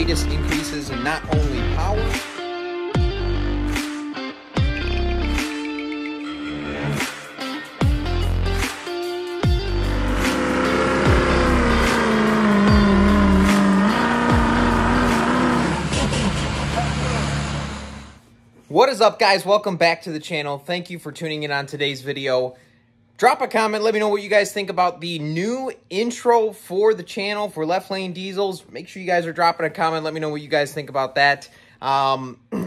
greatest increases in not only power, What is up, guys? Welcome back to the channel. Thank you for tuning in on today's video. Drop a comment, let me know what you guys think about the new intro for the channel for Left Lane Diesels. Make sure you guys are dropping a comment, let me know what you guys think about that.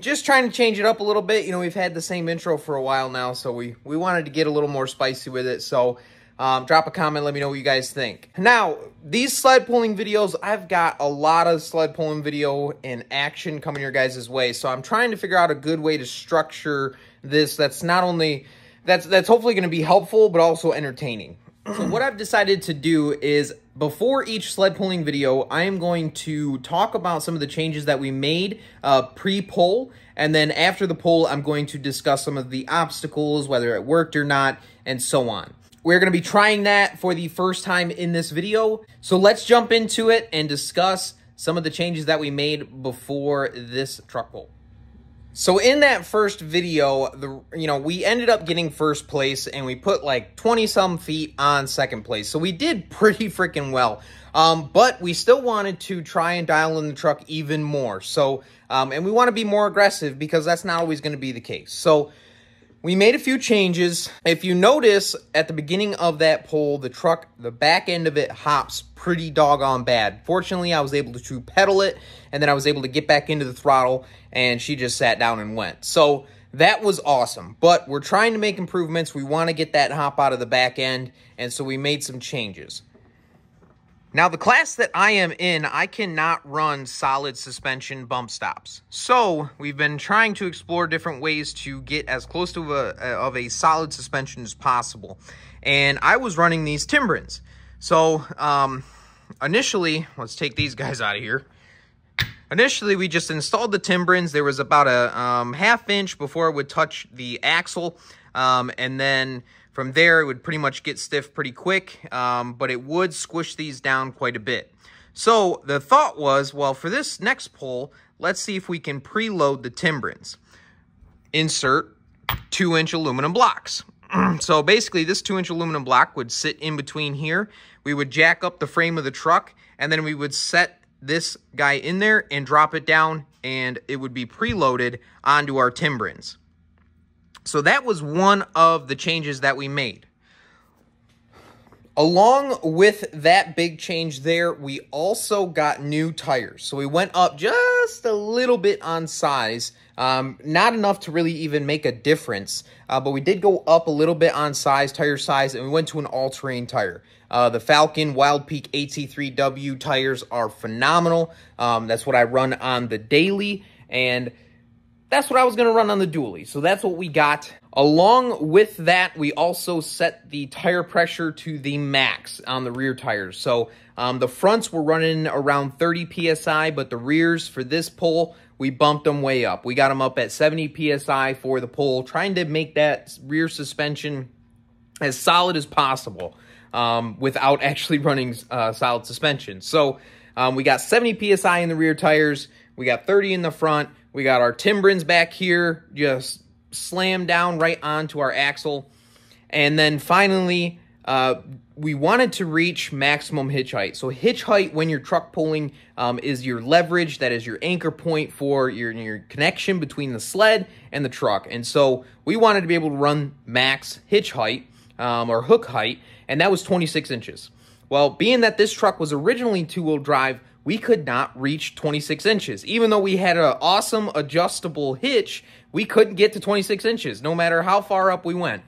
Just trying to change it up a little bit. You know, we've had the same intro for a while now, so we wanted to get a little more spicy with it. So drop a comment, let me know what you guys think. Now, these sled pulling videos, I've got a lot of sled pulling video in action coming your guys' way. So I'm trying to figure out a good way to structure this that's not only, that's hopefully going to be helpful, but also entertaining. So what I've decided to do is, before each sled pulling video, I am going to talk about some of the changes that we made pre-pull, and then after the pull, I'm going to discuss some of the obstacles, whether it worked or not, and so on. We're going to be trying that for the first time in this video, so let's jump into it and discuss some of the changes that we made before this truck pull. So in that first video, we ended up getting first place, and we put like 20-some feet on second place. So we did pretty freaking well, but we still wanted to try and dial in the truck even more. So, and we want to be more aggressive because that's not always going to be the case. So we made a few changes. If you notice, at the beginning of that pull, the truck, the back end of it hops pretty doggone bad. Fortunately, I was able to pedal it, and then I was able to get back into the throttle, and she just sat down and went. So that was awesome. But we're trying to make improvements. We want to get that hop out of the back end, and so we made some changes. Now, the class that I am in, I cannot run solid suspension bump stops. So we've been trying to explore different ways to get as close to a solid suspension as possible. And I was running these timbrens. So initially, let's take these guys out of here. Initially, we just installed the timbrens. There was about a half inch before it would touch the axle. And then from there, it would pretty much get stiff pretty quick, but it would squish these down quite a bit. So the thought was, well, for this next pull, let's see if we can preload the timbrens. Insert 2-inch aluminum blocks. So basically, this 2-inch aluminum block would sit in between here. We would jack up the frame of the truck, and then we would set this guy in there and drop it down, and it would be preloaded onto our timbrens. So that was one of the changes that we made. Along with that big change there, we also got new tires. So we went up just a little bit on size, not enough to really even make a difference, but we did go up a little bit on size, tire size, and we went to an all-terrain tire. The Falcon Wild Peak HC3W tires are phenomenal. That's what I run on the daily, and that's what I was going to run on the dually. So that's what we got. Along with that, we also set the tire pressure to the max on the rear tires. So the fronts were running around 30 PSI, but the rears for this pull, we bumped them way up. We got them up at 70 PSI for the pull, trying to make that rear suspension as solid as possible without actually running solid suspension. So we got 70 PSI in the rear tires. We got 30 in the front. We got our timbrens back here, just slammed down right onto our axle. And then finally, we wanted to reach maximum hitch height. So hitch height when you're truck pulling is your leverage. That is your anchor point for your connection between the sled and the truck. And so we wanted to be able to run max hitch height or hook height, and that was 26 inches. Well, being that this truck was originally two-wheel drive, we could not reach 26 inches. Even though we had an awesome adjustable hitch, we couldn't get to 26 inches, no matter how far up we went.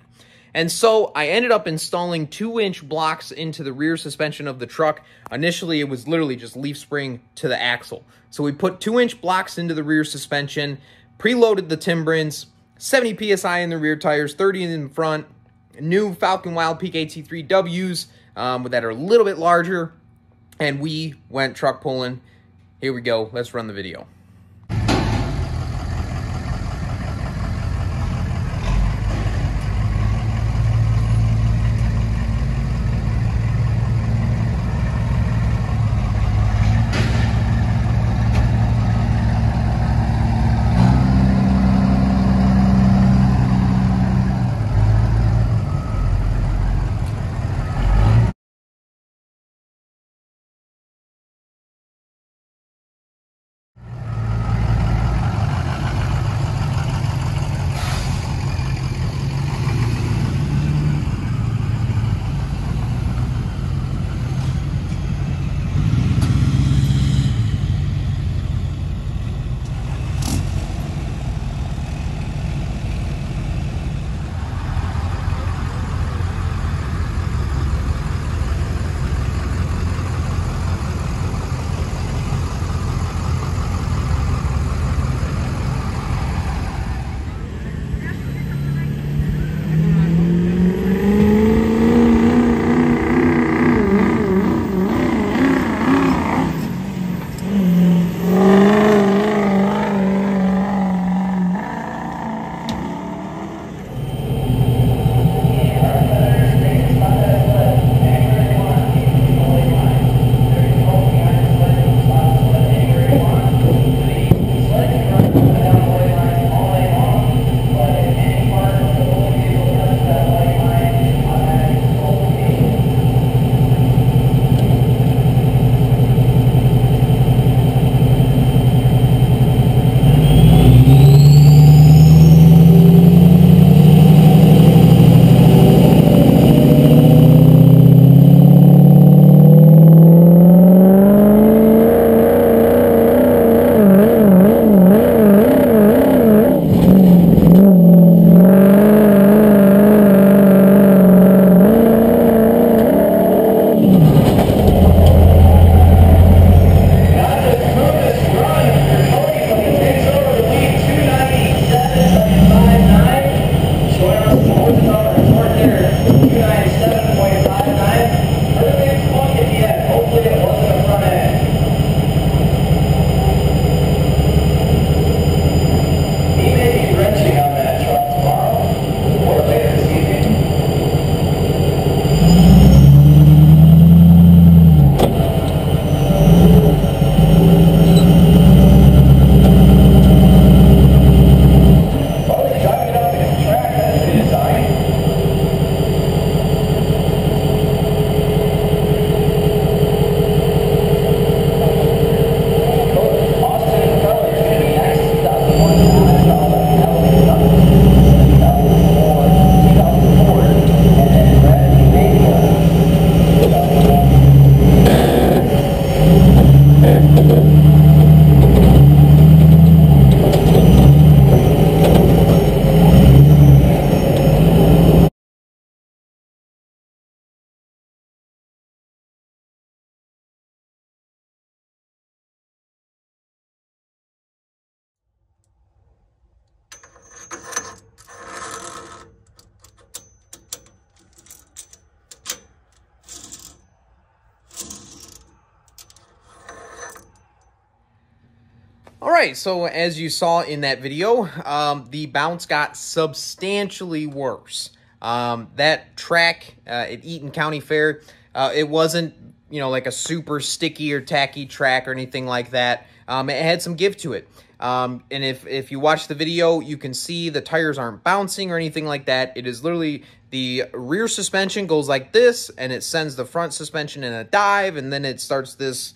And so I ended up installing 2-inch blocks into the rear suspension of the truck. Initially, it was literally just leaf spring to the axle. So we put 2-inch blocks into the rear suspension, preloaded the timbrens, 70 PSI in the rear tires, 30 in the front, new Falcon Wild Peak HC3Ws that are a little bit larger, and we went truck pulling. Here we go. Let's run the video. right, so as you saw in that video, the bounce got substantially worse. That track at Eaton County Fair, it wasn't, you know, like a super sticky or tacky track or anything like that. It had some give to it. And if you watch the video, you can see the tires aren't bouncing or anything like that. It is literally the rear suspension goes like this, and it sends the front suspension in a dive, and then it starts this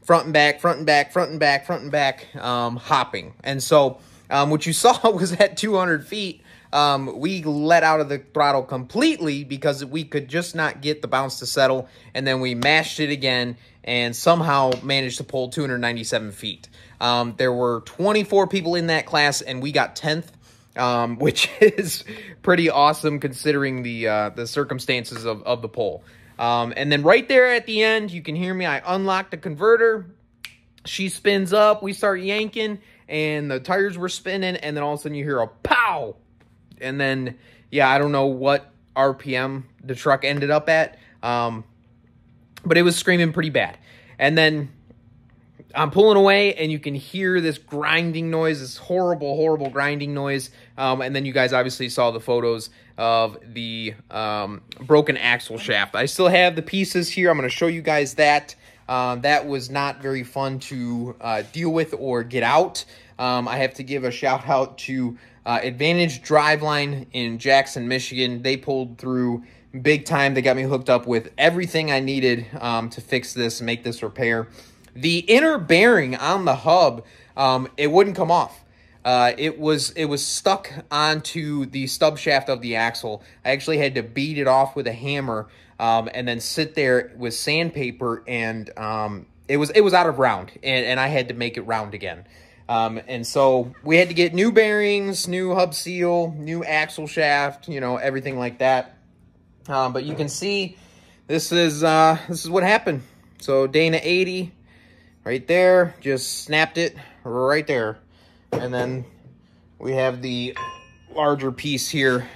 front and back, front and back, front and back, front and back hopping. And so what you saw was at 200 feet, we let out of the throttle completely because we could just not get the bounce to settle, and then we mashed it again and somehow managed to pull 297 feet. There were 24 people in that class, and we got 10th, which is pretty awesome considering the circumstances of the pull. And then right there at the end, you can hear me, I unlocked the converter, she spins up, we start yanking, and the tires were spinning, and then all of a sudden you hear a pow! And then, yeah, I don't know what RPM the truck ended up at, but it was screaming pretty bad. And then I'm pulling away, and you can hear this grinding noise, this horrible, horrible grinding noise. And then you guys obviously saw the photos of the broken axle shaft. I still have the pieces here. I'm going to show you guys that. That was not very fun to deal with or get out. I have to give a shout out to Advantage Driveline in Jackson, Michigan. They pulled through big time. They got me hooked up with everything I needed to fix this and make this repair. The inner bearing on the hub, it wouldn't come off. It was stuck onto the stub shaft of the axle. I actually had to beat it off with a hammer and then sit there with sandpaper, and it was out of round, and I had to make it round again. And so we had to get new bearings, new hub seal, new axle shaft, you know, everything like that. But you can see this is what happened. So Dana 80 right there, just snapped it right there. And then we have the larger piece here.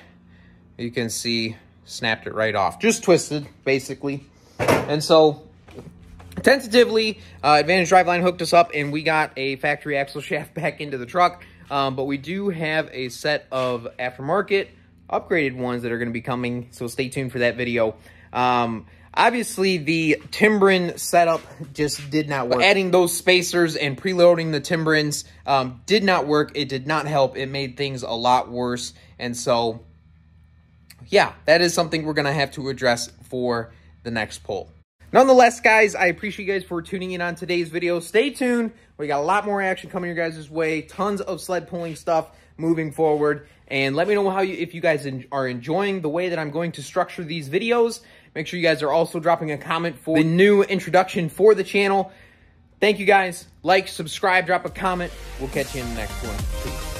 You can see snapped it right off. Just twisted, basically. And so tentatively, Advantage Driveline hooked us up, and we got a factory axle shaft back into the truck. But we do have a set of aftermarket upgraded ones that are going to be coming, so stay tuned for that video. Obviously, the timbren setup just did not work. Adding those spacers and preloading the timbrens did not work. It did not help. It made things a lot worse. And so, yeah, that is something we're going to have to address for the next pull. Nonetheless, guys, I appreciate you guys for tuning in on today's video. Stay tuned. We got a lot more action coming your guys' way. Tons of sled pulling stuff moving forward. And let me know if you guys are enjoying the way that I'm going to structure these videos. Make sure you guys are also dropping a comment for the new introduction for the channel. Thank you guys. Like, subscribe, drop a comment. We'll catch you in the next one. Peace.